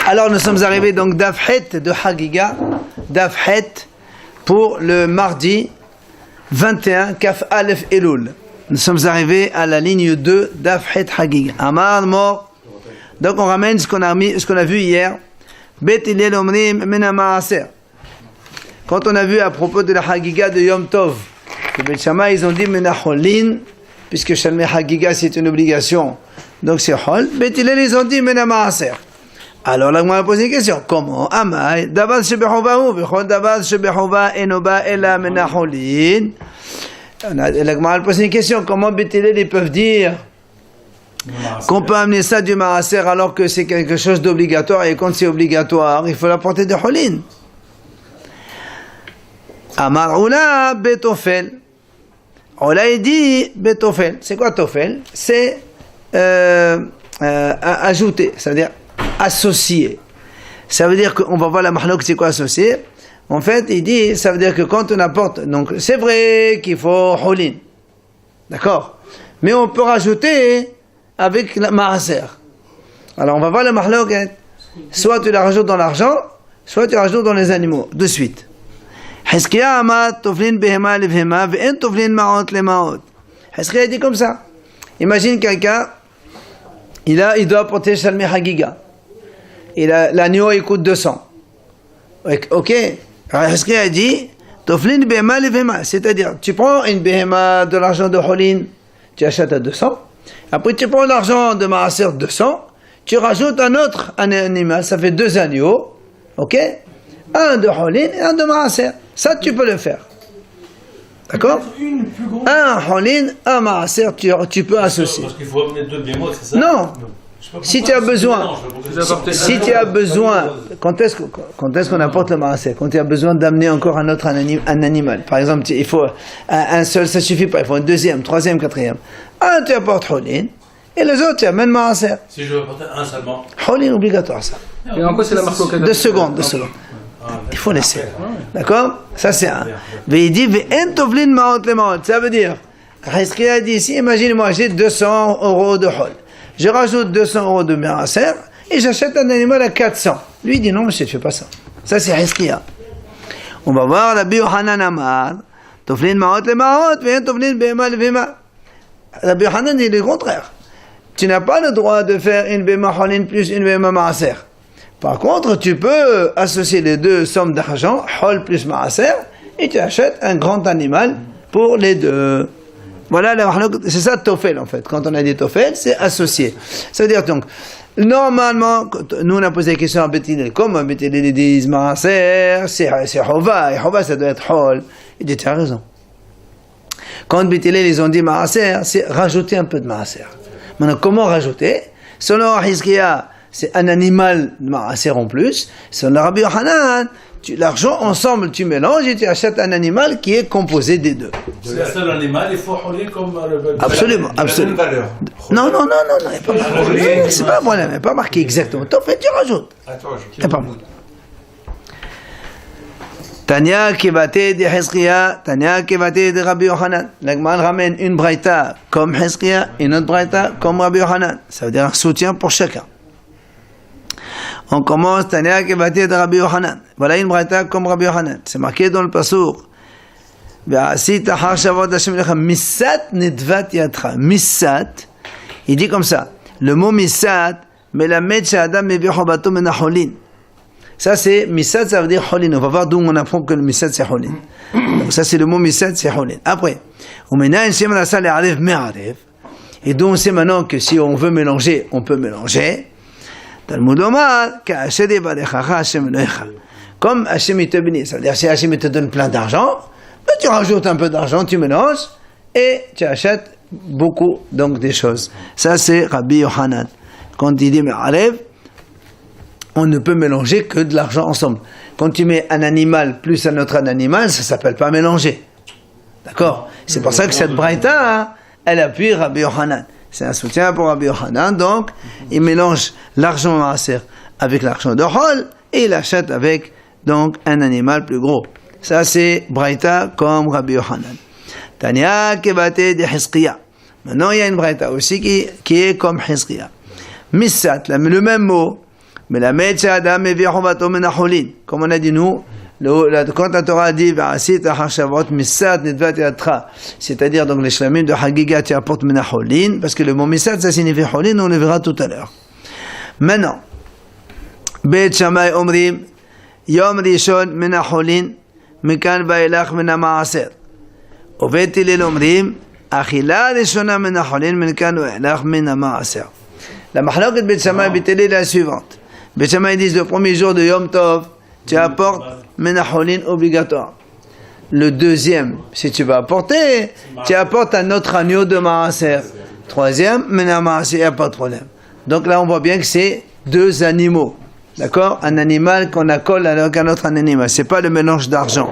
Alors nous sommes arrivés donc d'Afhet de Hagiga, d'Afhet pour le mardi 21 Kaf Aleph Elul. Nous sommes arrivés à la ligne 2 d'Afhet Hagiga. Amar mort. Donc on ramène ce qu'on a vu hier. Bet Hillel omrim mena maaser. Quand on a vu à propos de la Hagiga de Yom Tov, que Bet Shammai ils ont dit mena cholin, puisque Shalmei Hagiga c'est une obligation, donc c'est chol. Bet Hillel ils ont dit mena maaser. Alors là, on va poser une question. Comment? Amai, Dabad Shebechovahu, Bechol Dabad Shebechova Enoba Ela Menacholin. La Gemara pose une question. Comment Bet Hillel ils peuvent dire qu'on peut amener ça du Maaser alors que c'est quelque chose d'obligatoire et quand c'est obligatoire, il faut l'apporter de Cholin. Amar Oula Betofel. Oula il dit Betofel. C'est quoi Tofel? C'est ajouter, c'est-à-dire associé. Ça veut dire qu'on va voir la mahlok, c'est quoi associé? En fait, il dit, ça veut dire que quand on apporte, donc c'est vrai qu'il faut holin, d'accord? Mais on peut rajouter avec la maaser. Alors on va voir la mahlok, soit tu la rajoutes dans l'argent, soit tu la rajoutes dans les animaux, de suite. Hizkiya amad toflin behema levhema ve'en toflin ma'ot lema'ot. Hizkiya dit comme ça. Imagine quelqu'un, il doit apporter Shalmei Hagiga. L'agneau il coûte 200. Ok. Alors Hizkiya a dit Toflin behema levhema, c'est-à-dire tu prends une behema de l'argent de Holin, tu achètes à 200. Après tu prends l'argent de Maaser 200, tu rajoutes un autre animal, ça fait 2 agneaux. Ok. Un de Holin et un de Maaser. Ça tu peux le faire. D'accord? Un Holin, un Maaser, tu peux associer. Parce qu'il faut amener 2 bémots, c'est ça? Non. Si tu as besoin, quand est-ce qu'on apporte le Maaser? Quand tu as besoin d'amener encore un autre un animal. Par exemple, il faut un seul, ça suffit pas. Il faut un deuxième, troisième, quatrième. Un, tu apportes Holin, et les autres, tu amènes Maaser. Si je veux apporter un seulement. Holin obligatoire, ça. Et en quoi c'est la marque locale? 2 secondes. Il faut laisser. D'accord? Ça c'est un. Mais il dit, ça veut dire, Hizkiya a dit ici, imagine-moi, j'ai 200 € de Hol. Je rajoute 200 € de Maaser et j'achète un animal à 400. Lui il dit non monsieur, tu fais pas ça. Ça c'est Hizkiya. On va voir Rabbi Yochanan Amar. Toflin ma'ot lema'ot, ve'en toflin behema levhema. Rabbi Yochanan dit le contraire. Tu n'as pas le droit de faire une behema Holin plus une behema Maaser. Par contre, tu peux associer les deux sommes d'argent, Hol plus Maaser, et tu achètes un grand animal pour les deux. Voilà, c'est ça Tofel en fait. Quand on a dit Tofel, c'est associé. Ça veut dire donc, normalement, nous on a posé la question à Bet Hillel, comme Bet Hillel dit Maaser, c'est Hova, et Hova ça doit être Hol. Il dit, tu as raison. Quand Bet Hillel ils ont dit Maaser, c'est rajouter un peu de Maaser. Maintenant, comment rajouter? Selon Hizkiya, c'est un animal de Maaser en plus. Selon Rabbi Yochanan, l'argent ensemble tu mélanges et tu achètes un animal qui est composé des deux. C'est un seul animal, il faut rouler comme le... Absolument. Non, c'est pas un problème, il n'est pas marqué exactement. T'en fais, tu rajoutes. C'est pas bon. Tanya Kevate de Hizkiya, Tanya Kevate de Rabbi Yochanan. L'Agman ramène une braïta comme Hizkiya, une autre braïta comme Rabbi Yochanan. Ça veut dire un soutien pour chacun. On commence Tanya Kevate de Rabbi Yochanan. Voilà une braïta comme Rabbi Yochanan. C'est marqué dans le passour. Ve'asita har shavot Hashem lecha misat nedvat yadcha. Misat, il dit comme ça. Le mot misat, melamed she'adam mevi chobato min ha'cholin. Ça c'est misat, ça veut dire cholin. On va voir d'où on apprend que le misat c'est cholin. Donc ça c'est le mot misat, c'est cholin. Après, on mena shem nasa le'aref me'aref. Et donc on sait maintenant que si on veut mélanger, on peut mélanger. Talmud Omar, comme Hashem te bénit, c'est-à-dire si Hashem te donne plein d'argent, ben tu rajoutes un peu d'argent, tu mélanges et tu achètes beaucoup donc des choses. Ça c'est Rabbi Yochanan. Quand il dit Me'arev, on ne peut mélanger que de l'argent ensemble. Quand tu mets un animal plus un autre animal, ça s'appelle pas mélanger. D'accord? C'est pour ça que cette braïta, elle appuie Rabbi Yochanan. C'est un soutien pour Rabbi Yochanan, donc il mélange l'argent Maaser avec l'argent de Hol et il achète avec donc un animal plus gros. Ça c'est braïta comme Rabbi Yochanan. Tanya Kevate de Hizkiya. Maintenant il y a une braïta aussi qui est comme Hizkiya. Missat, le même mot. Mais la Meitcha Adam et Viachovato Menacholin. Comme on a dit nous, quand la Torah dit c'est-à-dire donc les shlamim de Hagiga tu apportes Menacholin, parce que le mot Missat ça signifie Cholin, on le verra tout à l'heure. Maintenant, Beit Shammai Omrim, Yom Rishon Menacholin, Mikan Vailach Menamaaser. Beit Hillel Omrim, Achila Rishona Menacholin, Mikan Vailach Menamaaser. La mahloket Beit Shammai et Beit Hillel est la suivante. Beit Shammai disent le premier jour de Yom Tov, tu apportes Menacholin obligatoire. Le deuxième, si tu vas apporter, tu apportes un autre agneau de Maaser. Troisième, Menamaaser, il n'y a pas de problème. Donc là, on voit bien que c'est deux animaux. D'accord? Un animal qu'on accole avec un autre animal. C'est pas le mélange d'argent.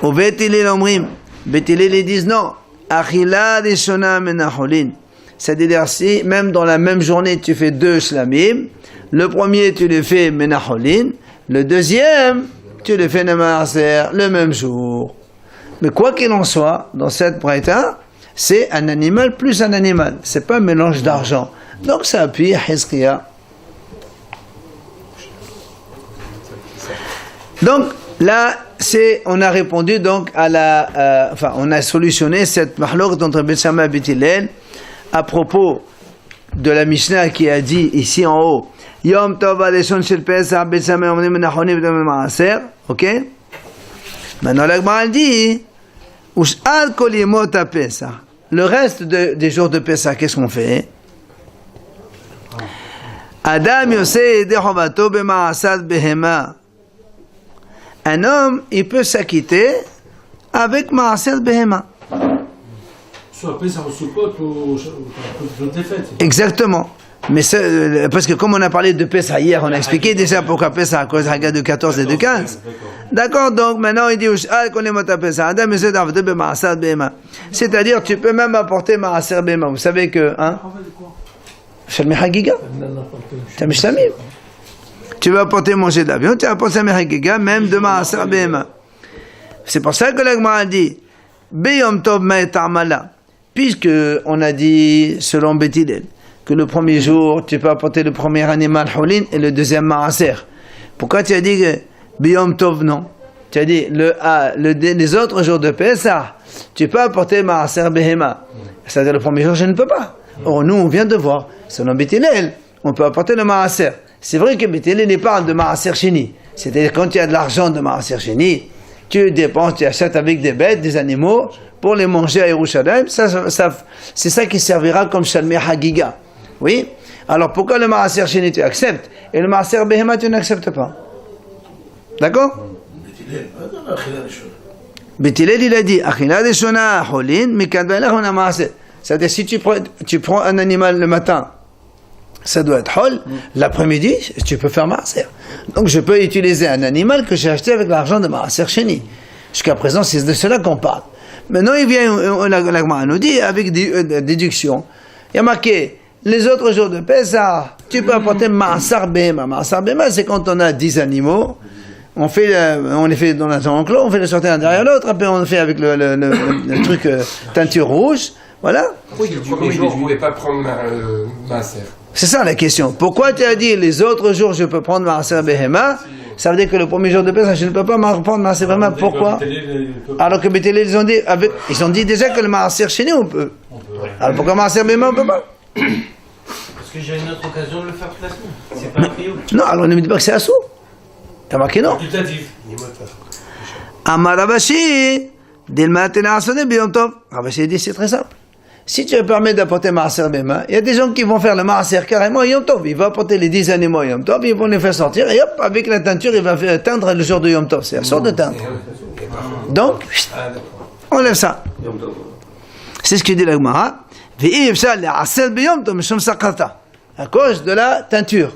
Au Beit Hillel Omrim, Beit Hillel ils disent non. Achila Rishona Menacholin. C'est-à-dire si, même dans la même journée, tu fais deux shlamim, le premier, tu le fais Menacholin, le deuxième, tu le fais Maaser le même jour. Mais quoi qu'il en soit, dans cette braïta, c'est un animal plus un animal. C'est pas un mélange d'argent. Donc ça appuie Hizkiya. Donc là, on a répondu donc à on a solutionné cette mahlok entre Beit Shammai et Beit Hillel à propos de la Mishnah qui a dit ici en haut Yom Tov Arishon Shel Pesach Beit Shammai Omrim Menacholin V'Dam Maaser. Ok? Maintenant la Gemara dit Ush'al Kol Yemot HaPesach. Le reste des jours de Pesach, qu'est-ce qu'on fait? Adam Yosei Yedei Chovato B'Maasat Behema. Un homme, il peut s'acquitter avec Maaser Behema. Soit Pesach ou Sukkot ou toutes les fêtes. Exactement. Mais parce que comme on a parlé de Pesach hier, on a expliqué déjà pourquoi Pesach à cause de Haga de 14 et de 15. D'accord, donc maintenant il dit c'est-à-dire tu peux même apporter Maaser Behema. Vous savez que, hein? Shalmi Hagiga. Tu vas apporter manger de la viande, tu vas apporter Shalmi Hagiga, même de Maaser Behema. C'est pour ça que la Gemara dit Beyom Tov Ma'et Amala. Puisque on a dit, selon Beit Hillel, que le premier jour, tu peux apporter le premier animal Cholin et le deuxième Maaser. Pourquoi tu as dit que Biyom Tov non? Tu as dit les autres jours de Pesach, tu peux apporter Maaser Behema. C'est-à-dire le premier jour, je ne peux pas. Or, nous, on vient de voir, selon Beit Hillel, on peut apporter le Maaser. C'est vrai que Beit Hillel parle de Maaser Sheni. C'est-à-dire quand tu as de l'argent de Maaser Sheni, tu dépenses, tu achètes avec des bêtes, des animaux, pour les manger à Yerushalayim, c'est ça qui servira comme Shalmi Hagiga. Oui? Alors pourquoi le Maaser Sheni tu acceptes et le Maaser Behema tu n'acceptes pas? D'accord? Beit Hillel il a dit Achila Rishona Cholin Mikan Vailach Menamaaser. C'est-à-dire si tu prends un animal le matin, ça doit être Hol, l'après-midi tu peux faire Maaser. Donc je peux utiliser un animal que j'ai acheté avec l'argent de Maaser Sheni. Jusqu'à présent c'est de cela qu'on parle. Maintenant il vient, la Gemara nous dit avec déduction, il y a marqué les autres jours de Pesach, tu peux apporter Maaser Behema. Maaser Behema, c'est quand on a 10 animaux, on les fait dans un enclos, on fait les sortir l'un derrière l'autre, après on fait avec le truc teinture rouge, voilà. Oui, le premier jour, vous ne pouvez pas prendre Maaser. C'est ça la question. Pourquoi tu as dit les autres jours je peux prendre Maaser Behema? Ça veut dire que le premier jour de Pesach, je ne peux pas prendre Maaser Behema. Pourquoi? Alors que Beit Hillel, ils ont dit déjà que le Maaser Sheni on peut. Alors pourquoi Maaser Behema on ne peut pas? Parce que j'ai une autre occasion de le faire toute la semaine. C'est pas un prix. Non, alors ne me dis pas que c'est assourd. T'as marqué non. Amar Ravashi, Dilmatena Asone Biyom Tov. Ravashi dit c'est très simple. Si tu me permets d'apporter Maaser Behema, il y a des gens qui vont faire le Maaser carrément Yom Tov. Ils vont apporter les 10 animaux Yom Tov, ils vont les faire sortir et hop, avec la teinture, il va faire teindre le jour de Yom Tov. C'est la sorte de teindre. Donc, on lève ça. C'est ce que dit la Gemara. À cause de la teinture.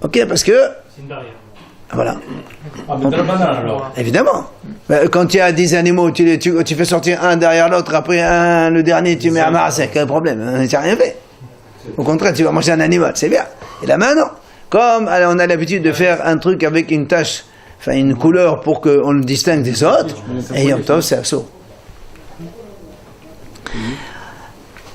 Ok, parce que. C'est une barrière. Voilà. Ah, mais alors. Évidemment. Quand tu as 10 animaux, tu fais sortir un derrière l'autre, après le dernier, tu mets un Maaser. Quel problème? Tu n'as rien fait. Au contraire, tu vas manger un animal, c'est bien. Et là maintenant, comme on a l'habitude de faire un truc avec une tache, enfin une couleur pour qu'on le distingue des autres, et Yom Tov, c'est assaut.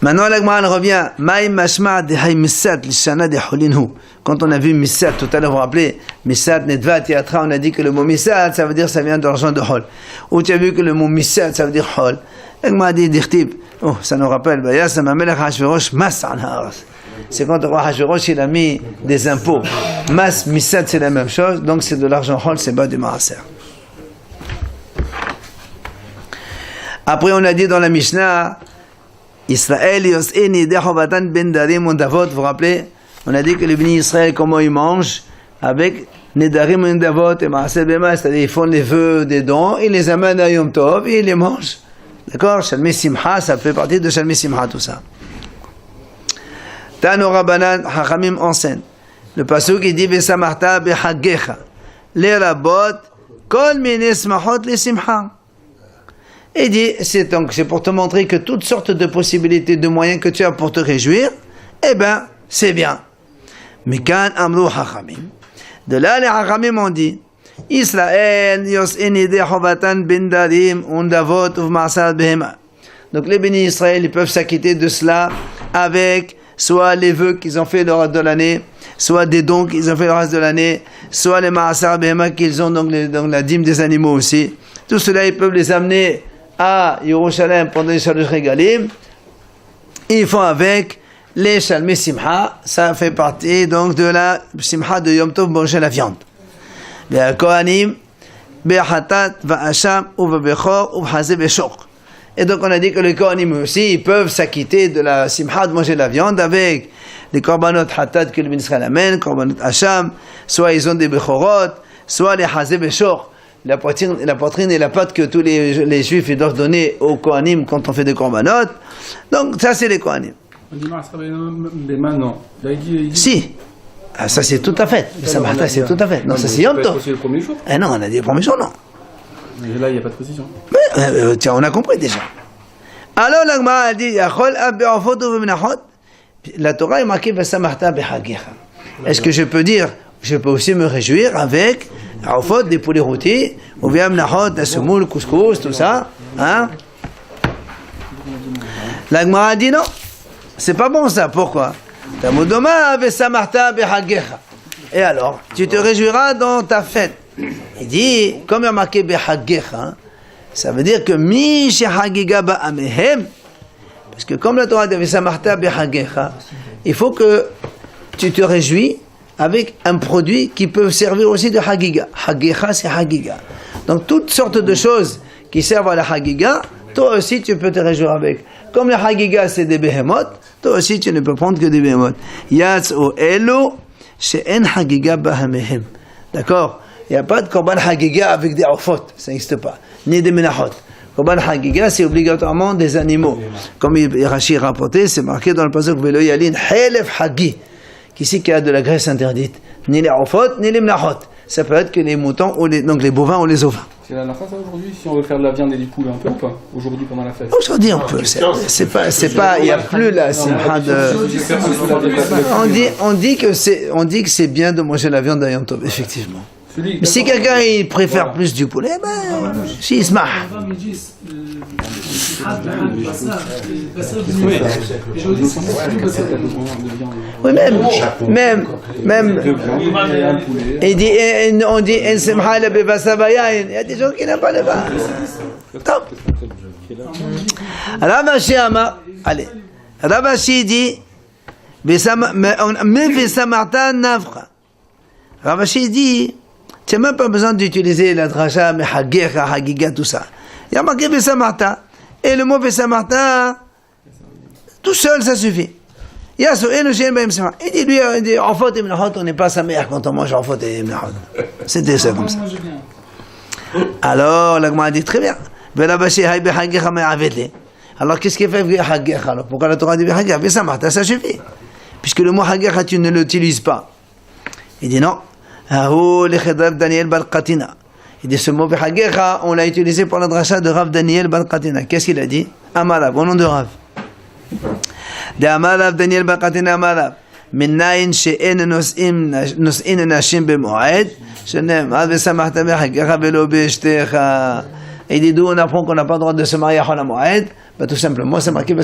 Maintenant, la Gemara revient. Maïm mashma de hay misat l'shana de holinhu. Quand on a vu misat, tout à l'heure, vous vous rappelez, misat, nedva, tiatra, on a dit que le mot misat, ça veut dire ça vient de l'argent de hol. Ou tu as vu que le mot misat, ça veut dire hol. La Gemara dit, dirtib. Oh, ça nous rappelle, Bayasam Amelech Hashverosh, mas an haaretz. C'est quand le roi Hashverosh, il a mis des impôts. Mas, misat, c'est la même chose, donc c'est de l'argent hol, c'est bas du maaser. Après, on a dit dans la Mishnah, Israël yos'eni dechovatan ben darim undavot. Vous vous rappelez? On a dit que les bénis Israël, comment ils mangent? Avec nedarim undavot et maaser bema, c'est-à-dire ils font les vœux des dons, ils les amènent à Yom Tov et ils les mangent. D'accord? Shalmei Simcha, ça fait partie de Shalmei Simcha, tout ça. Tano Rabbanan Hachamim enseigne. Le pasuk il dit Vesamarta bechagecha les rabot kol mine smachot le simcha. Il dit, c'est pour te montrer que toutes sortes de possibilités, de moyens que tu as pour te réjouir, eh ben, c'est bien. Mikan amru hachamim. De là, les hachamim ont dit, Israël yos'eni dechovatan ben darim undavot uv'ma'asar behema. Donc les bénis Israël, ils peuvent s'acquitter de cela avec soit les vœux qu'ils ont fait le reste de l'année, soit des dons qu'ils ont fait le reste de l'année, soit les ma'asar behema qu'ils ont, donc la dîme des animaux aussi. Tout cela, ils peuvent les amener à Yerushalayim pendant les Shalosh Regalim. Ils font avec les Shalmei Simcha. Ça fait partie donc de la Simcha de Yom Tov, manger la viande. Kohanim, Be'achatat, Va'asham, U'va'bechor, U'v'chazeh Beshok. Et donc on a dit que les Kohanim aussi, ils peuvent s'acquitter de la Simcha de manger la viande avec les Korbanot Hatat que le ministre amène, Korbanot Hasham, soit ils ont des Bechorot, soit les Chazeh Beshok. La poitrine et la patte que tous les juifs ils doivent donner aux Kohanim quand on fait des korbanot. Donc ça c'est les Kohanim. On dit non. Si. Ah, ça c'est tout à fait. Ça c'est tout à fait. Non, ça c'est Yom Tov. C'est le premier jour. Eh non, on a dit le premier jour, non. Mais là, il n'y a pas de précision. Mais, tiens, on a compris déjà. Alors la Gemara a dit Yachol ab be'afot ou be'menachot. La Torah est marquée Vesamarta be'chagecha. Est-ce que je peux dire, je peux aussi me réjouir avec Arafot, des poulets rôtis, ou bien Mnachot, la semoule, couscous, tout ça. Hein? La Gemara a dit non. C'est pas bon ça. Pourquoi? Et alors, tu te réjouiras dans ta fête. Il dit, comme il y a marqué Behagecha, ça veut dire que Mi Shehagiga Ba'amehem, parce que comme la Torah dit Vesamarta Behagecha, il faut que tu te réjouis avec un produit qui peut servir aussi de Hagiga. Hagiga, c'est Hagiga. Donc, toutes sortes de choses qui servent à la Hagiga, toi aussi, tu peux te réjouir avec. Comme la Hagiga, c'est des behemoth, toi aussi, tu ne peux prendre que des behemoth. Yatz'o elo, she'en Hagiga bahamehem. D'accord? Il n'y a pas de Korban Hagiga avec des Arafot. Ça n'existe pas. Ni des Menachot. Korban Hagiga, c'est obligatoirement des animaux. Comme Rashi rapporté, c'est marqué dans le passage Velo Yalin, Helef Hagi. Qu'ici, qu'il y a de la graisse interdite. Ni les Arafot, ni les Menachot. Ça peut être que les moutons, ou donc les bovins ou les ovins. C'est la fin ça aujourd'hui, si on veut faire de la viande et du poulet un peu ou pas? Aujourd'hui pendant la fête? Aujourd'hui on peut, c'est pas, il n'y a plus la simcha de... On dit que c'est bien de manger la viande à Yom Tov, effectivement. Mais si quelqu'un il préfère plus du poulet, ben, si il se marre. Oui, même. Et dit, on dit, il y a des gens qui n'aiment pas le vin. Top. Ravashi Amar, allez. Ravashi dit, mais Vesamarta Navra. Ravashi dit, tu n'as même pas besoin d'utiliser la dracha, mais Hagecha, Hagiga, tout ça. Il y a marqué Vesamarta. Et le mot Vesamarta, tout seul, ça suffit. Il dit, lui, en faute et Menachot, on n'est pas sa mère quand on mange en faute et Menachot. C'était ça comme ça. Alors, la Gemara dit très bien. Alors, qu'est-ce qu'il fait Hagecha? Pourquoi la Torah dit Hagecha? Vesamarta, ça suffit. Puisque le mot Hagecha, tu ne l'utilises pas. Il dit non. Daniel Balkatina. Il dit ce mot Hagecha, on l'a utilisé pour la dracha de Rav Daniel Balkatina. Qu'est-ce qu'il a dit? Amarav, au nom de Rav. De Amarav Daniel Balkatina Amarav. Minnain she'en nos'in nashim bemoed. Shenem, ad vesamachta behagecha velo be'eshtecha. Et il dit d'où on apprend qu'on n'a pas le droit de se marier à Chol HaMoed? Bah, tout simplement, c'est marqué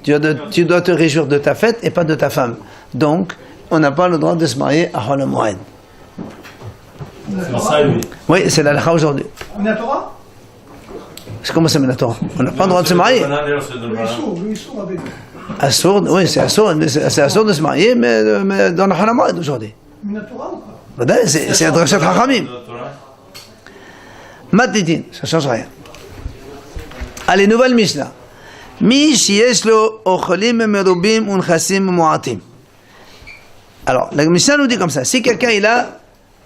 tu dois te réjouir de ta fête et pas de ta femme. Donc, on n'a pas le droit de se marier à Chol HaMoed. C'est ça, lui. Oui, c'est la halakha aujourd'hui. La Torah? C'est comment ça, la Torah? On n'a pas le droit de se marier. Le Issour avec. Assourd, oui, c'est assourd de se marier, mais dans la Chol HaMoed aujourd'hui. La Torah ou pas? C'est un drachat Chachamim. Matitin, ça ne change rien. Allez, nouvelle Mishnah. Mi shiesh lo ocholim merubim unchasim mu'atim. Alors, la Mishnah nous dit comme ça. Si quelqu'un il a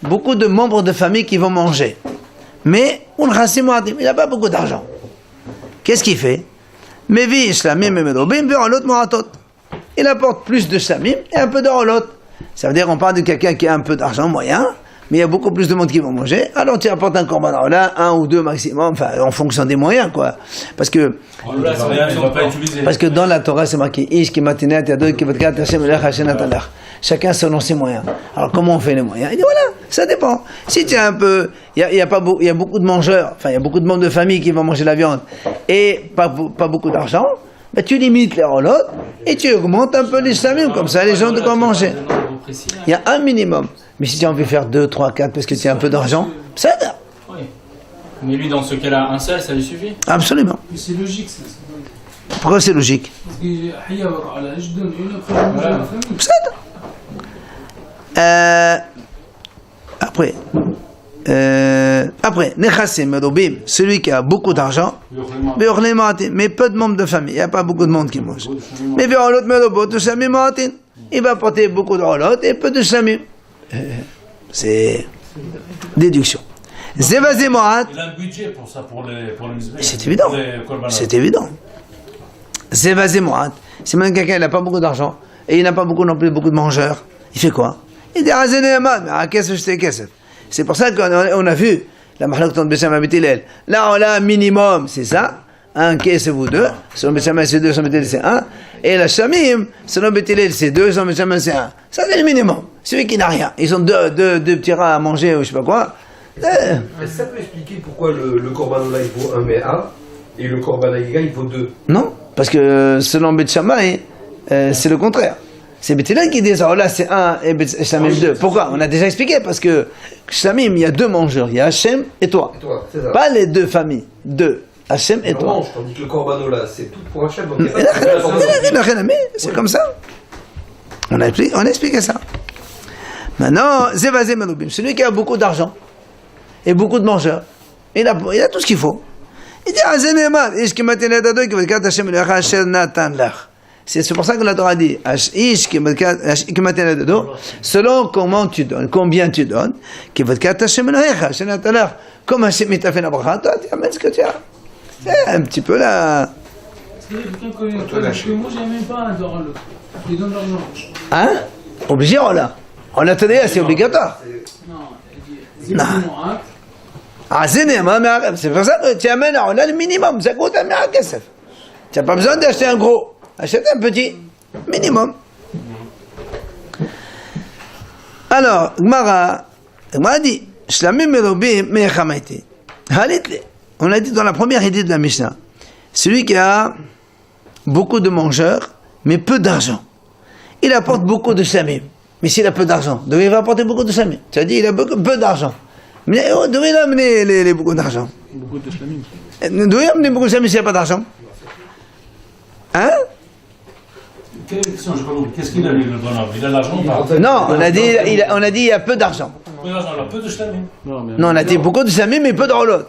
beaucoup de membres de famille qui vont manger, mais unchasim mu'atim, il n'a pas beaucoup d'argent. Qu'est-ce qu'il fait? Mevi shlamim merubim ve'olot mu'atot. Il apporte plus de shlamim et un peu d'olot. Ça veut dire qu'on parle de quelqu'un qui a un peu d'argent moyen, mais il y a beaucoup plus de monde qui vont manger, alors tu apportes un korban là, un ou deux maximum, enfin en fonction des moyens quoi. Parce que dans la Torah c'est marqué Ish qui matinat yado qui vodkat Hashem elech Hashem natalech. Chacun selon ses moyens. Alors comment on fait les moyens? Il dit voilà, ça dépend. Si tu as un peu, il y a beaucoup de mangeurs, enfin il y a beaucoup de membres de famille qui vont manger la viande et pas beaucoup d'argent, ben, tu limites les roulottes et tu augmentes un peu les shlamim, comme ça les gens de quoi manger. Il y a un minimum. Mais si tu as envie de faire 2, 3, 4 parce que tu as un peu d'argent, ça aide. Oui. Mais lui, dans ce cas-là, un seul, ça lui suffit? Absolument. C'est logique, ça. Pourquoi c'est logique? Parce que je donne une après je mange à la famille. Ça aide. Après, Nechassim Merubim, celui qui a beaucoup d'argent, mais peu de membres de famille, il n'y a pas beaucoup de monde qui mange. Mais Ve'olot Merubot, tout Shamim Ma'atin, il va apporter beaucoup de Olot et peu de Shamim. C'est déduction. Zevazé Mohat. Il a un budget pour ça, pour les musulmans. C'est évident. C'est évident. Zevazé Mohat. Si même quelqu'un n'a pas beaucoup d'argent et il n'a pas beaucoup non plus beaucoup de mangeurs, il fait quoi? Il dit c'est pour ça qu'on a vu la Mahlok Ton Bessam Abitilel. Là, on a un minimum, c'est ça. Un kesef ou deux. Selon Bessam c'est deux, selon Betilel c'est un. Et la Shamim, selon Betilel c'est deux, selon Bessam c'est un. Ça c'est le minimum. Celui qui n'a rien. Ils ont deux petits rats à manger ou je sais pas quoi. Est-ce que ça peut expliquer pourquoi le Korban Ola il vaut 1 méa et le Korban Haïga il vaut 2? Non, parce que selon Bet Shammai, c'est le contraire. C'est Betilel qui dit ça, oh là c'est 1 et Shamim 2. Pourquoi? On a déjà expliqué, parce que Shamim, il y a deux mangeurs, il y a Hachem et toi. C'est ça. Pas les deux familles, deux. Hachem et toi. Non, tandis que le Korban Ola c'est tout pour Hachem. Donc c'est comme ça. On a expliqué ça. Maintenant, Zevazé Merubim, celui qui a beaucoup d'argent et beaucoup de mangeurs, il a tout ce qu'il faut. Il dit c'est pour ça que la Torah dit selon comment tu donnes, combien tu donnes, comme Hashem t'a fait la bracha, toi tu amènes ce que tu as. C'est un petit peu là. Parce que quelqu'un que moi j'ai même pas un dollar. Il donne de l'argent. Hein? Obligé, on l'a. On a tenu, c'est obligatoire. Non, c'est pour ça que tu amènes, on a le minimum, ça coûte un miracle. Tu n'as pas besoin d'acheter un gros, achète un petit, minimum. Alors, Gmara dit, Shlamim Merubim Mechamaiti. On a dit dans la première idée de la Mishnah, celui qui a beaucoup de mangeurs, mais peu d'argent, il apporte beaucoup de Shlamim. Mais s'il a peu d'argent, donc il va apporter beaucoup de Shlamim. Tu as dit, il a peu d'argent. Mais d'où il a amené beaucoup d'argent? Beaucoup de shlamim. D'où il a amené beaucoup de Shlamim s'il n'y a pas d'argent? Hein? Quelle question, j'ai pas compris. Qu'est-ce qu'il a mis le bonhomme? Il a l'argent ou pas? Non, on a dit il y a peu d'argent. Peu d'argent, il a peu de shlamim. Non, on a dit beaucoup de Shlamim mais peu de rolot.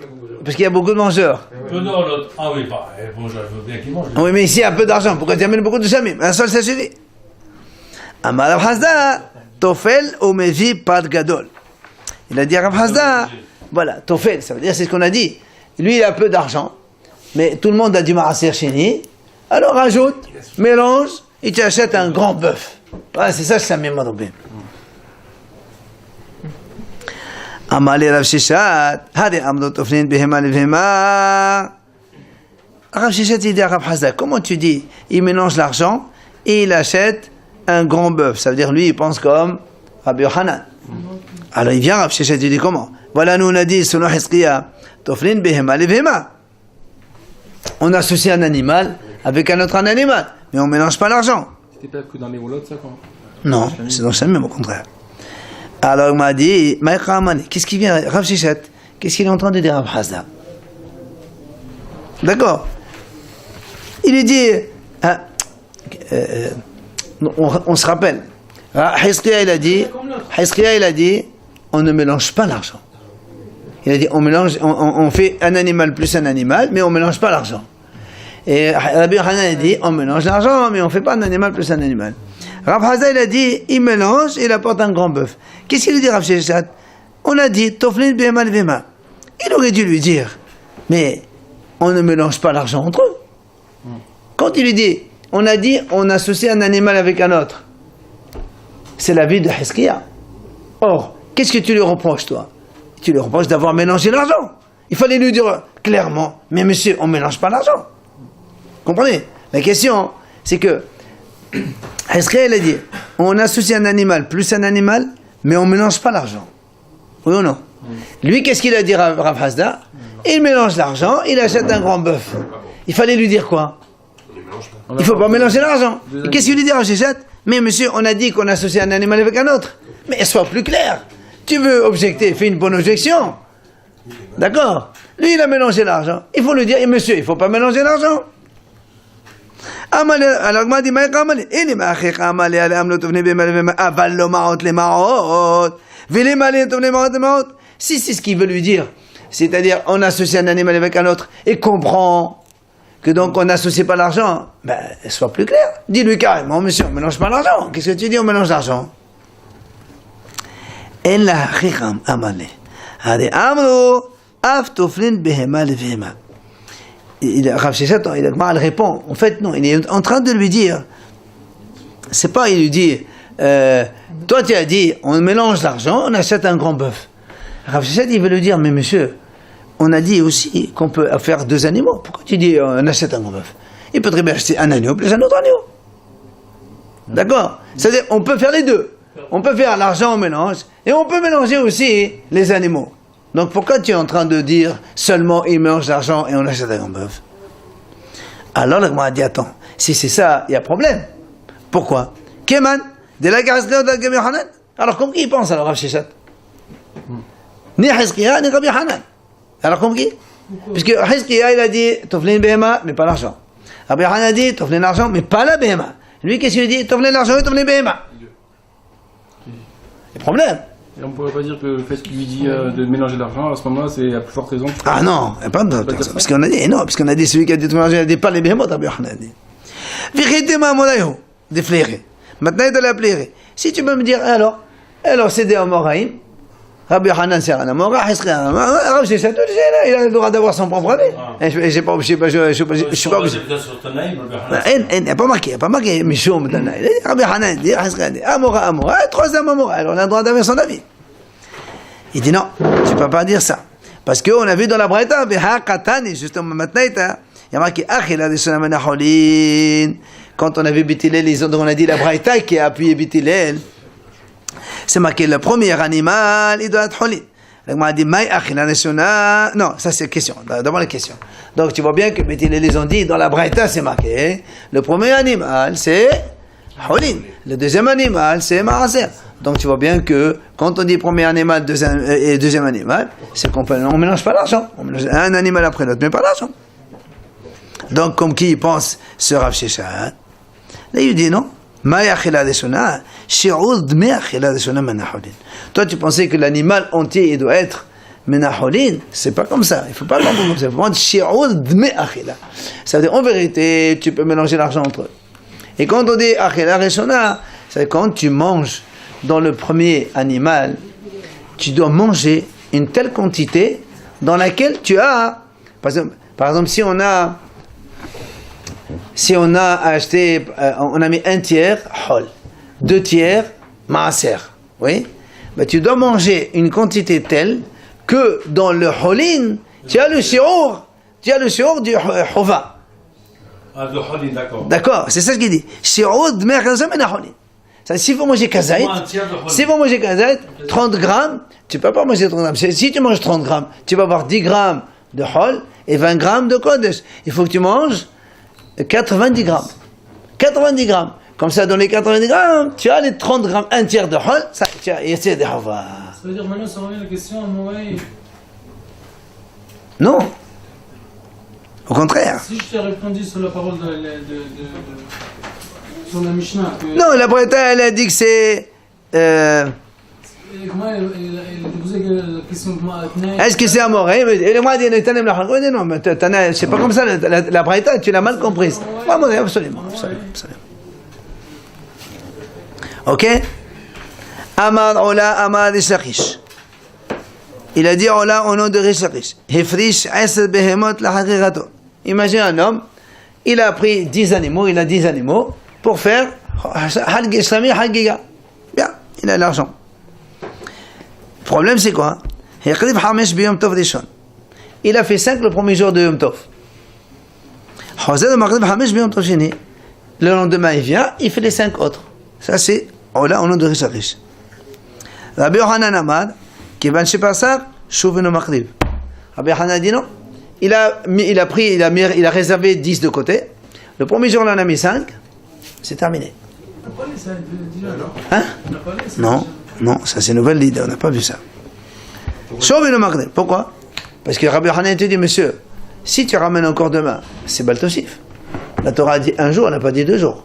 Parce qu'il y a beaucoup de mangeurs. Peu de l'autre. Ah oui, bah, bon, je veux bien qu'il mange. Oui, mais ici il y a peu d'argent. Pourquoi tu amènes beaucoup de Shlamim? Un seul, ça suffit. Amar Rav Hasda, Tofel ou Mevi Pad Gadol. Il a dit à Rav Hasda, voilà, Tofel, ça veut dire, c'est ce qu'on a dit. Lui, il a peu d'argent, mais tout le monde a du Maraser Chéni. Alors rajoute, mélange, et tu achètes un grand bœuf. Voilà, c'est ça, Shlamim Merubim. Amali Rav Shishat, Hadi Amdot Oflin Behema Levema. Rav Shishat, il dit à Rav Hasda, comment tu dis, il mélange l'argent et il achète un grand bœuf? Ça veut dire, lui, il pense comme Rabbi Yochanan. Alors il vient, Rav Shishat, il dit comment? Voilà, nous on a dit, selon Hizkiya, Toflin behema levema. On associe un animal avec un autre animal, mais on ne mélange pas l'argent. C'était pas que dans les roulottes, ça, quoi. Non, c'est dans Shamim, au contraire. Alors il m'a dit, qu'est-ce qui vient, Rav Sheshet, qu'est-ce qu'il est en train de dire Rav Hasda? D'accord. Il lui dit, on se rappelle, Hizkiya il a dit, on ne mélange pas l'argent. Il a dit, on fait un animal plus un animal, mais on ne mélange pas l'argent. Et Rabbi Hanan a dit, on mélange l'argent, mais on ne fait pas un animal plus un animal. Rav Hasda il a dit, il mélange et il apporte un grand bœuf. Qu'est-ce qu'il lui dit Rav Sheshet? On a dit, Toflin behema levema. Il aurait dû lui dire, mais on ne mélange pas l'argent entre eux. Quand il lui dit, on a dit, on associe un animal avec un autre. C'est la vie de Hizkiya. Or, qu'est-ce que tu lui reproches, toi? Tu lui reproches d'avoir mélangé l'argent. Il fallait lui dire clairement, mais monsieur, on ne mélange pas l'argent. Comprenez? La question, c'est que Hizkiya, il a dit, on associe un animal plus un animal, mais on ne mélange pas l'argent. Oui ou non? Lui, qu'est-ce qu'il a dit à Rav Hasda? Il mélange l'argent, il achète un grand bœuf. Il fallait lui dire quoi? Il ne faut pas mélanger l'argent. Et qu'est-ce qu'il lui dit à Rav Sheshet? Mais monsieur, on a dit qu'on associe un animal avec un autre. Mais sois plus clair. Tu veux objecter, fais une bonne objection. D'accord? Lui, il a mélangé l'argent. Il faut lui dire, et monsieur, il ne faut pas mélanger l'argent. Alors, il m'a dit, si c'est ce qu'il veut lui dire, c'est-à-dire, on associe un animal avec un autre, et comprend que donc on n'associe pas l'argent, ben, sois plus clair. Dis-lui carrément, monsieur, on ne mélange pas l'argent. Qu'est-ce que tu dis, on mélange l'argent? Il Rav Sheshet, il répond. En fait, non, il est en train de lui dire. C'est pas, il lui dit, toi tu as dit, on mélange l'argent, on achète un grand bœuf. Rav Sheshet, il veut lui dire, mais monsieur, on a dit aussi qu'on peut faire deux animaux. Pourquoi tu dis, on achète un grand bœuf? Il peut très bien acheter un agneau plus un autre agneau. D'accord? C'est-à-dire, on peut faire les deux. On peut faire l'argent au mélange, et on peut mélanger aussi les animaux. Donc pourquoi tu es en train de dire seulement il mélange l'argent et on achète un grand bœuf? Alors le Gemara dit, attends, si c'est ça, il y a problème. Pourquoi? Keman, de la Hizkiya de Rabbi Hanan. Alors comme qui il pense alors Rav Sheshet? Ni Hizkiya ni Rabbi Hanan. Alors comme qui? Puisque Hizkiya il a dit Toflin behema, mais pas l'argent. Rabbi Hanan a dit Toflin l'argent, mais pas la behema. Lui qu'est-ce qu'il dit? Toflin l'argent et Toflin behema. Il y a problème. Et on ne pourrait pas dire que le fait qu'il lui dit de mélanger l'argent, à ce moment-là, c'est à plus forte raison. Ah non, il n'y a pas de raison. Parce qu'on a dit, non, parce qu'on a dit celui qui a dit de mélanger, il n'a dit pas les béhémoth, Rabbi Hanan a dit. Vérité ma moulaïho, de flairer. Maintenant, il doit l'appeler. Si tu peux me dire, alors c'est des Amoraïm. Rabbi Hanan, c'est un Amora, Hizkiya, un Amora. Rav Sheshet, il a le droit d'avoir son propre avis. Je ne suis pas obligé. Il n'y a pas marqué, Mishum, Tanaï. Rabbi Hanan dit, Hizkiya dit, Amora, troisième Amora. Alors on a le droit d'avoir son avis. Il dit non, tu ne peux pas dire ça. Parce qu'on a vu dans la Braïta, justement maintenant, il y a marqué, quand on a vu Bethilel, on a dit la Braïta qui a appuyé Bethilel. C'est marqué le premier animal, il doit être holin. Donc, on a dit, non, ça c'est la question. D'abord la question. Donc, tu vois bien que les ont dit, dans la Braïta, c'est marqué, le premier animal, c'est holin. Le deuxième animal, c'est maaser. Donc, tu vois bien que, quand on dit premier animal et deuxième animal, c'est qu'on ne mélange pas l'argent. On mélange un animal après l'autre, mais pas l'argent. Donc, comme qui pense ce Rav Sheshet, là, il dit non. Toi, tu pensais que l'animal entier il doit être menaholin. C'est pas comme ça. Il faut pas comprendre comme ça. Il faut prendre shi'ud dme achila. Ça veut dire en vérité, tu peux mélanger l'argent entre eux. Et quand on dit achila reshona, c'est quand tu manges dans le premier animal, tu dois manger une telle quantité dans laquelle tu as, par exemple, si on a acheté, on a mis un tiers hol, 2 tiers maaser, oui, mais tu dois manger une quantité telle que dans le holin, tu as le shi'ur du hova. Ah, le holin, d'accord. D'accord, c'est ça ce qu'il dit. Shi'ur d'mer holin. S'il faut manger kazaït, Moi, un tiers de Hol. s'il faut manger kazaït, 30 grammes, tu ne peux pas manger 30 grammes. Si tu manges 30 grammes, tu vas avoir 10 grammes de hol et 20 grammes de kodesh. Il faut que tu manges 90 grammes. 90 grammes. Comme ça, dans les 90 grammes, tu as les 30 grammes, un tiers de hol, ça, tu as essayé de hava. Ça veut dire maintenant, ça revient à la question, Moïse. Non. Au contraire. Si je t'ai répondu sur la parole sur la Mishnah, que Non, la Breta, elle a dit que c'est... moi, elle posait la question Est-ce que c'est amoré? Et moi, il dit non, mais c'est pas comme ça, la Breta, tu l'as mal comprise. Absolument. Ok? Amar Ola, Amar Rish Lakish. Il a dit Ola au nom de Rish Lakish. Hefrish Esed Behemot la Hakirato. Imagine un homme, il a pris 10 animaux, il a 10 animaux pour faire Halg Islami Halgiga. Bien, il a l'argent. Le problème c'est quoi? Il a fait 5 le premier jour de Yom Tov. Le lendemain il vient, il fait les 5 autres. Ça c'est Ola au nom de Rish Lakish. Rabbi Yohanan Amad, qui va chez Passar, Chouveno Makrib. Rabbi Yohanan dit non. Il a réservé 10 de côté. Le premier jour, il en a mis 5. C'est terminé. On n'a pas lu ça déjà, non? Hein? On n'a pas lu ça Non, non, ça c'est nouvelle idée, on n'a pas vu ça. Chouveno Makrib. Pourquoi? Parce que Rabbi Yohanan te dit, monsieur, si tu ramènes encore demain, c'est Baltosif. La Torah a dit un jour, elle n'a pas dit 2 jours.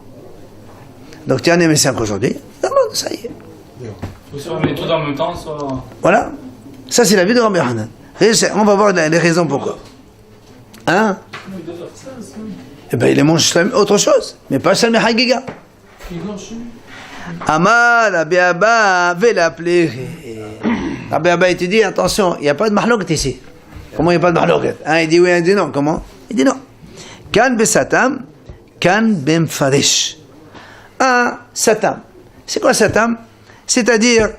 Donc tu en as mis 5 aujourd'hui. Non, ça y est. Soit on met tout en même temps, soit... Voilà. Ça, c'est la vie de Rabbi Yohanan. On va voir les raisons pourquoi. Hein? Eh bien, il mange autre chose, mais pas Shalmi Hagiga. Amar, Rabbi Abba, veut l'appeler. Rabbi Abba, il te dit, attention, il n'y a pas de mahloket ici. Comment il n'y a pas de mahloket? Il dit oui, il dit non. Comment? Il dit non. Kan be satam, kan ben farish. Satam. C'est quoi satam? C'est-à-dire,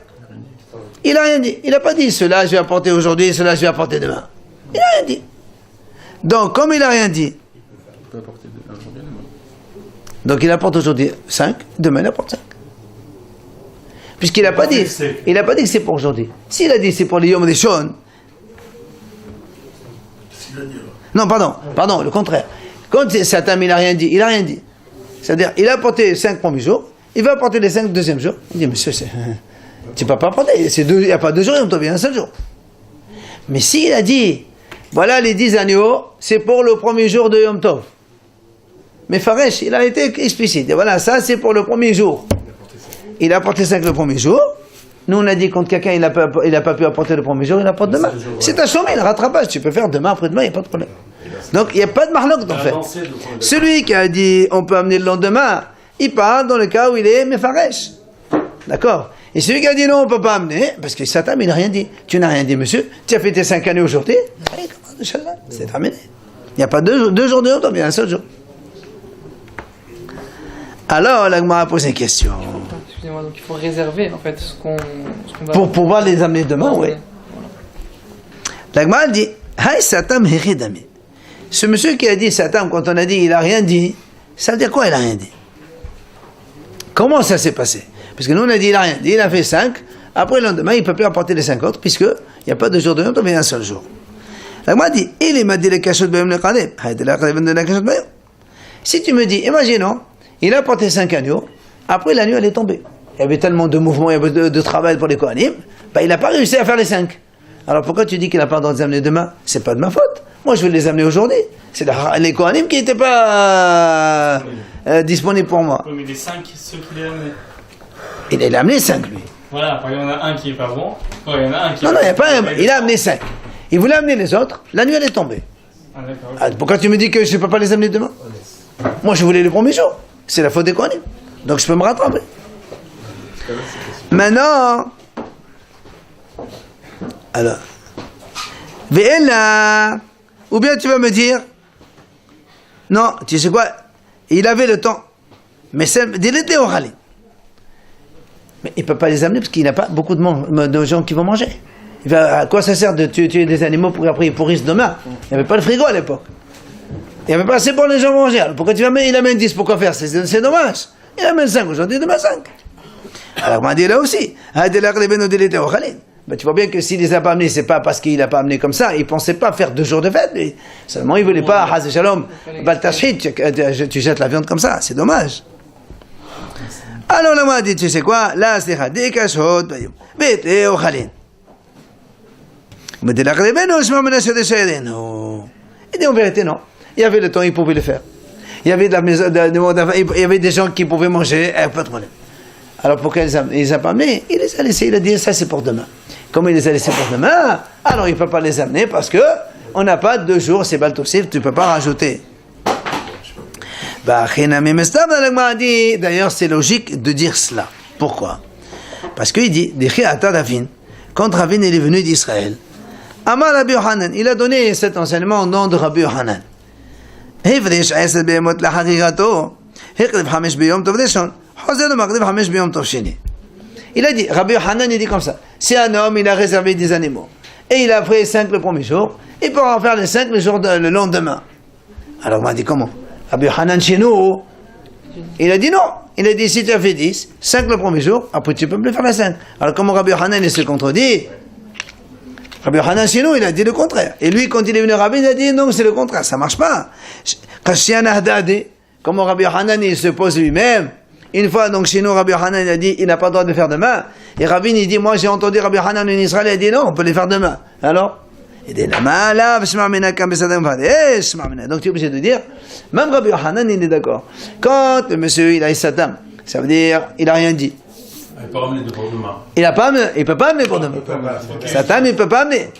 il n'a rien dit. Il n'a pas dit, cela je vais apporter aujourd'hui, cela je vais apporter demain. Il n'a rien dit. Donc, comme il n'a rien dit, donc il apporte aujourd'hui 5, demain il apporte 5. Puisqu'il n'a pas dit, il n'a pas dit que c'est pour aujourd'hui. S'il a dit c'est pour les Yom Rishon, non, pardon, le contraire. Quand Satan il n'a rien dit, il n'a rien dit. C'est-à-dire, il a apporté 5 premiers jours, il va apporter les 5 deuxième jour. Il dit, monsieur, tu ne peux pas apporter, il n'y a pas 2 jours, il y a un seul jour. Mais s'il a dit, voilà les 10 agneaux, c'est pour le premier jour de Yom Tov. Mais Faresh, il a été explicite. Et voilà, ça c'est pour le premier jour. Il a apporté 5 le premier jour. Nous on a dit quand quelqu'un il n'a pas pu apporter le premier jour, il apporte demain. C'est un chômage, le rattrapage. Tu peux faire demain, après-demain, il n'y a pas de problème. Donc il n'y a pas de marloc en fait. Celui qui a dit on peut amener le lendemain, il parle dans le cas où il est Mefaresh. D'accord? Et celui qui a dit non, on ne peut pas amener, parce que Satan, il n'a rien dit. Tu n'as rien dit, monsieur. Tu as fait tes 5 années aujourd'hui. C'est terminé. Il n'y a pas 2 jours de Yom Tov, il y a un seul jour. Alors, l'Agma a posé une question. Excusez-moi, donc il faut réserver en fait ce qu'on va... Pour pouvoir les amener demain, oui. L'Agma dit Hay Satan Hiridami. Ce monsieur qui a dit Satan, quand on a dit il n'a rien dit, ça veut dire quoi il n'a rien dit? Comment ça s'est passé? Parce que nous on a dit il n'a rien dit, il a fait 5, après le lendemain il ne peut plus apporter les 5 autres, puisqu'il n'y a pas de jour de Yom Tov, mais un seul jour. L'Agma dit il m'a dit le cachot de Bayom le Kadeb. Si tu me dis, imaginons, il a apporté 5 agneaux, après l'agneau elle est tombée. Il y avait tellement de mouvements, il y avait de travail pour les Kohanim, il n'a pas réussi à faire les 5. Alors pourquoi tu dis qu'il n'a pas le droit de les amener demain? C'est pas de ma faute. Moi je vais les amener aujourd'hui. C'est les Kohanim qui n'étaient pas disponibles pour moi. Oui, mais les 5, ceux qui les amenaient. Il a amené 5 lui. Voilà, il y en a un qui est pas bon. Non, il y en a un qui Non, il y a pas un, il a amené 5. Il voulait amener les autres, la nuit elle est tombée. Ah, d'accord. Pourquoi tu me dis que je ne peux pas les amener demain? Moi je voulais le premier jour. C'est la faute des Kohanim. Donc je peux me rattraper. Maintenant, alors, Ve'ela, ou bien tu vas me dire, non, tu sais quoi, il avait le temps, mais c'est l'été au rallye. Mais il ne peut pas les amener parce qu'il n'a pas beaucoup de gens qui vont manger. À quoi ça sert de tuer des animaux pour après ils pourrissent demain? Il n'y avait pas de frigo à l'époque. Il n'y avait pas assez pour les gens manger. Alors pourquoi il amène 10? Pourquoi faire? C'est dommage. Il amène 5 aujourd'hui, demain 5. Alors, on m'a dit là aussi. Ben, tu vois bien que s'il les a pas amenés, c'est pas parce qu'il a pas amené comme ça. Il pensait pas faire 2 jours de fête. Mais seulement, il voulait pas, Haz Shalom, Baltashit, tu jettes la viande comme ça. C'est dommage. Alors, là, on m'a dit, tu sais quoi? Là, c'est Hadikashot, Bete Ochalin. Il dit en vérité non. Il y avait le temps, il pouvait le faire. Il y avait de la maison, il y avait des gens qui pouvaient manger, pas de problème. Alors pourquoi il les a pas amenés? Il les a laissés, il a dit ça c'est pour demain. Comme il les a laissés pour demain, alors il ne peut pas les amener parce que on n'a pas 2 jours, c'est baltossif, tu ne peux pas rajouter. D'ailleurs c'est logique de dire cela. Pourquoi? Parce qu'il dit, quand Ravin est venu d'Israël, Amar Rabbi Yohanan, il a donné cet enseignement au nom de Rabbi Yohanan. Il a dit, Rabbi Yohanan, il dit comme ça, si un homme, il a réservé des animaux, et il a pris 5 le premier jour, il pourra en faire les 5 le lendemain. Alors on m'a dit comment? Rabbi Yohanan chez nous, il a dit non. Il a dit, si tu as fait 10, 5 le premier jour, après tu peux plus faire les 5. Alors comment Rabbi Yohanan, il se contredit? Rabbi Yohanan chez nous, il a dit le contraire. Et lui, quand il est venu Rabbi, il a dit non, c'est le contraire, ça marche pas. Comment Rabbi Yohanan, il se pose lui-même. Une fois, donc chez nous, Rabbi Yohanan, il a dit, il n'a pas le droit de faire demain. Et Rabbi, il dit, moi j'ai entendu Rabbi Yohanan en Israël, il a dit non, on peut les faire demain. Alors il dit, donc tu es obligé de dire, même Rabbi Yohanan, il est d'accord. Quand le monsieur, il a eu sa dame, ça veut dire, il n'a rien dit. Il peut ramener de pour demain. Il ne peut pas amener pour demain. Sa dame, il ne peut pas amener.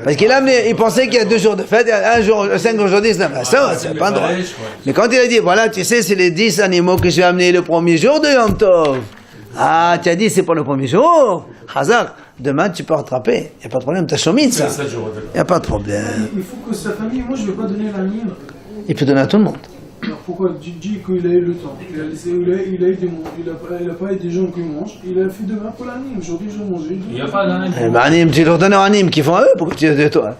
Parce qu'il a amené, il pensait qu'il y a 2 jours de fête, un jour, 5 aujourd'hui, ça, c'est pas un droit. Mais quand il a dit, voilà, tu sais, c'est les 10 animaux que j'ai amenés le premier jour de Yom Tov. Ah, tu as dit, c'est pour le premier jour. Hazar, demain, tu peux rattraper. Il n'y a pas de problème, tu as chômé ça. Il n'y a pas de problème. Il faut que sa famille, moi je ne vais pas donner l'anime. Il peut donner à tout le monde. Alors pourquoi dis qu'il a eu le temps? Il a eu des monde, il a pas eu des gens qui mangent, il a fait demain pour l'anime. Aujourd'hui je vais manger. Il n'y a pas d'anime. Anime, tu leur donnes un anime qui font à eux, pourquoi tu dis toi?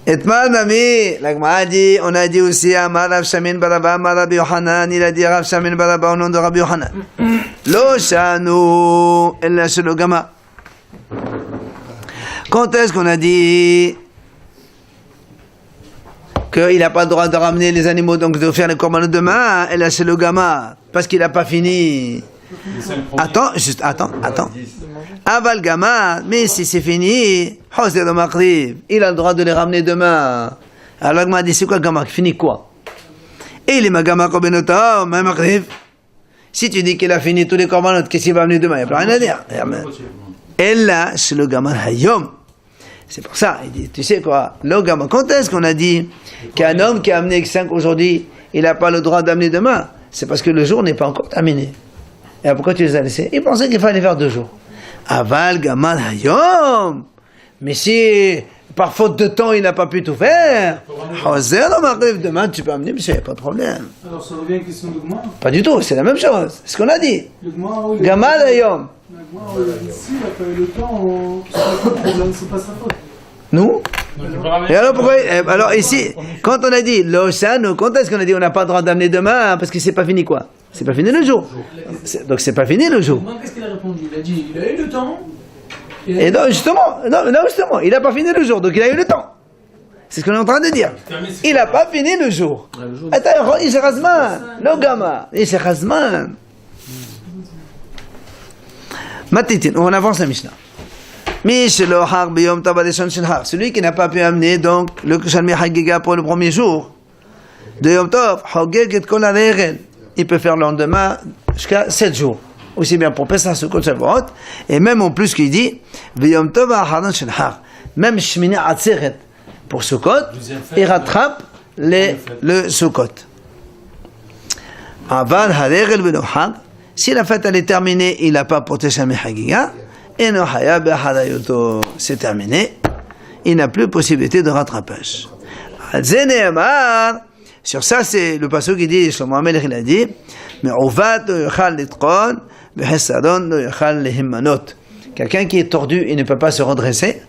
Et Nami, l'Agma dit, on a dit aussi à Rav Shamin Baraba, Rabbi Yohanan, il a dit Rav Shamin Baraba au nom de Rabbi Yohanan. Lo shanu, ella shelo gama. Quand est-ce qu'on a dit qu'il n'a pas le droit de ramener les animaux, donc de faire le korbanot demain, ella shelo gama, parce qu'il n'a pas fini. Attends. Aval Gama, mais si c'est fini, il a le droit de les ramener demain. Alors il m'a dit, c'est quoi Gama? Fini quoi? Et il est ma Gama Kobenota, même Akriv. Si tu dis qu'il a fini tous les korbanot, qu'est-ce qu'il va venir demain? Il n'y a plus rien à dire. Et là, c'est le Gama Hayom. C'est pour ça, il dit, tu sais quoi? Le Gama, quand est-ce qu'on a dit qu'un homme qui a amené 5 aujourd'hui, il n'a pas le droit d'amener demain? C'est parce que le jour n'est pas encore terminé. Et pourquoi tu les as laissés? Il pensait qu'il fallait faire 2 jours. Aval Gamal Hayom. Mais si, par faute de temps, il n'a pas pu tout faire, demain tu peux amener, monsieur, il n'y a pas de problème. Alors ça revient à la question de Gma. Pas du tout, c'est la même chose. C'est ce qu'on a dit. Gamal Hayom. Ici, il n'a pas eu le temps, c'est pas le problème, c'est pas sa faute. Nous? Et alors pourquoi? Alors ici, quand on a dit l'Oshano, quand est-ce qu'on a dit on n'a pas le droit d'amener demain? Parce que c'est pas fini quoi? C'est pas fini le jour. Donc c'est pas fini le jour. Qu'est-ce qu'il a répondu? Il a dit, il a eu le temps. Et non, justement, il n'a pas fini le jour, donc il a eu le temps. C'est ce qu'on est en train de dire. Il n'a pas fini le jour. Attends, il s'est razman. Le gamin, il s'est razman. Matitin, on avance la Mishnah. Celui qui n'a pas pu amener donc le Shalmi Hagiga pour le premier jour de Yom Tov, il peut faire le lendemain jusqu'à 7 jours. Aussi bien pour Pesach, Sukkot, Shavuot, et même en plus qu'il dit, même Shmini Atzeret pour Sukkot, il rattrape le Sukkot. Aval Haregel Velo Hag, si la fête elle est terminée, il n'a pas porté Shalmi Hagiga, c'est terminé, il n'a plus possibilité de rattrapage. Sur ça, c'est le passage qui dit, Shlomo HaMelech il a dit, quelqu'un qui est tordu, il ne peut pas se redresser,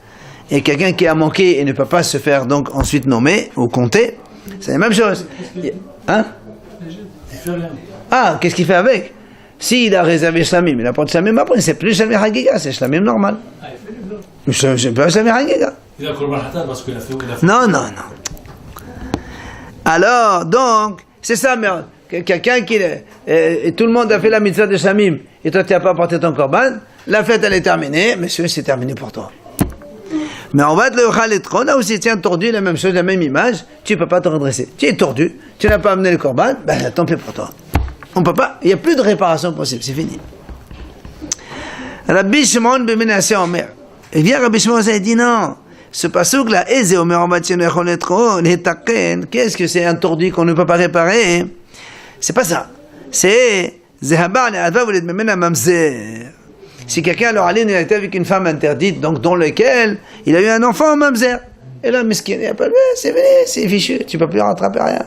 et quelqu'un qui a manqué, il ne peut pas se faire donc ensuite nommer ou compter, c'est la même chose. Hein? Ah, qu'est-ce qu'il fait avec? S'il a réservé Shlamim, il apporte Shlamim après, c'est plus Shlamim Hagiga, c'est Shlamim normal. Je pas Shlamim Hagiga. Il a Korban Hatat parce qu'il a fait. Non. Alors, donc, c'est ça, mais quelqu'un qui. Et tout le monde a fait la mitzvah de Shlamim, et toi tu n'as pas apporté ton korban, la fête elle est terminée, monsieur, c'est terminé pour toi. Mais on va te le Khaletron, là aussi, tiens, tordu, la même chose, la même image, tu ne peux pas te redresser. Tu es tordu, tu n'as pas amené le korban, ben tant pis pour toi. On peut pas, il n'y a plus de réparation possible, c'est fini. Rabbi Shimon ben Menasseh Omer. Et vient Rabbi Shimon et dit non, ce passouk là, Eze Omer Omatien Khaletron, Hetaken, qu'est-ce que c'est un tordu qu'on ne peut pas réparer? C'est pas ça. C'est Zehabar le Adva voulait Memena Mamzer. Si quelqu'un alors allait, il était avec une femme interdite, donc dans lequel il a eu un enfant en mamzer. Et là, miskin, il a pas c'est fini, c'est fichu, tu peux plus rattraper rien.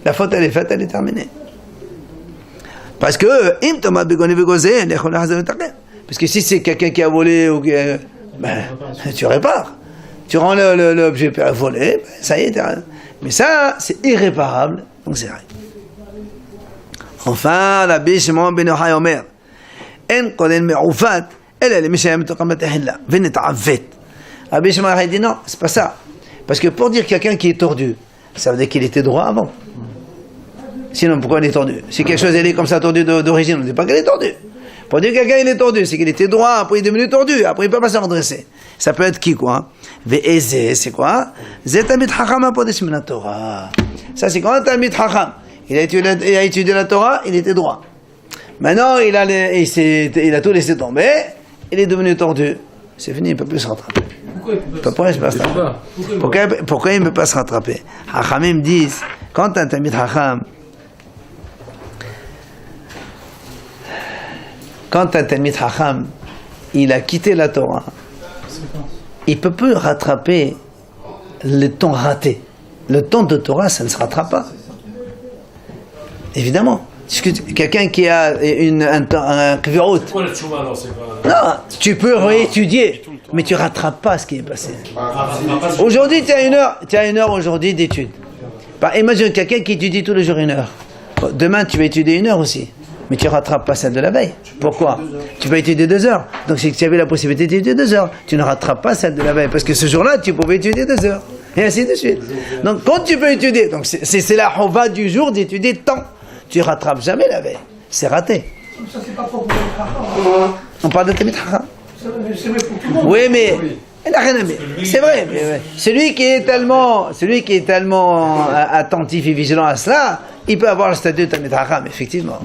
La faute, elle est faite, elle est terminée. Parce que, parce que si c'est quelqu'un qui a volé, ou qui, tu répares. Tu rends l'objet volé, ça y est, mais ça, c'est irréparable, donc c'est rien. Enfin, la biche, mon ben Omer. En kodel me'oufat, elle est mishaym toqamat ahilla, venet'avet. Rabbi Shimon a dit non, c'est pas ça. Parce que pour dire quelqu'un qui est tordu, ça veut dire qu'il était droit avant. Sinon, pourquoi il est tordu? Si quelque chose est comme ça tordu d'origine, on ne dit pas qu'il est tordu. Pour dire quelqu'un il est tordu, c'est qu'il était droit, après il est devenu tordu, après il peut pas se redresser. Ça peut être qui quoi? Ve'eze, c'est quoi? Zetamit hacham apodesh min Torah. Ça c'est quand un tamid hacham. Il a étudié la Torah, il était droit. Maintenant, il a tout laissé tomber, il est devenu tordu. C'est fini, il ne peut plus se rattraper. Pourquoi il ne peut pas se rattraper? Pourquoi il ne peut pas se rattraper? Hachamim disent, quand un Tamid Hacham, il a quitté la Torah, il ne peut plus rattraper le temps raté. Le temps de Torah, ça ne se rattrape pas. Évidemment. Quelqu'un qui a un kvirut. C'est quoi le tchouva alors? C'est pas... Non, tu peux réétudier, mais tu rattrapes pas ce qui est passé. Aujourd'hui, tu as une heure aujourd'hui d'études. Imagine quelqu'un qui étudie tous les jours 1 heure. Demain, tu vas étudier 1 heure aussi, mais tu rattrapes pas celle de la veille. Pourquoi? Tu vas étudier 2 heures. Donc, si tu avais la possibilité d'étudier 2 heures, tu ne rattrapes pas celle de la veille, parce que ce jour-là, tu pouvais étudier 2 heures. Et ainsi de suite. Donc, quand tu peux étudier, donc c'est la chova du jour d'étudier tant. Tu rattrapes jamais la veille. C'est raté. Ça, c'est pas pour le On parle de Tamid Chacham. C'est vrai pour tout le monde. Oui, mais c'est vrai. Mais celui qui est tellement attentif et vigilant à cela, il peut avoir le statut de Tamid Chacham, effectivement.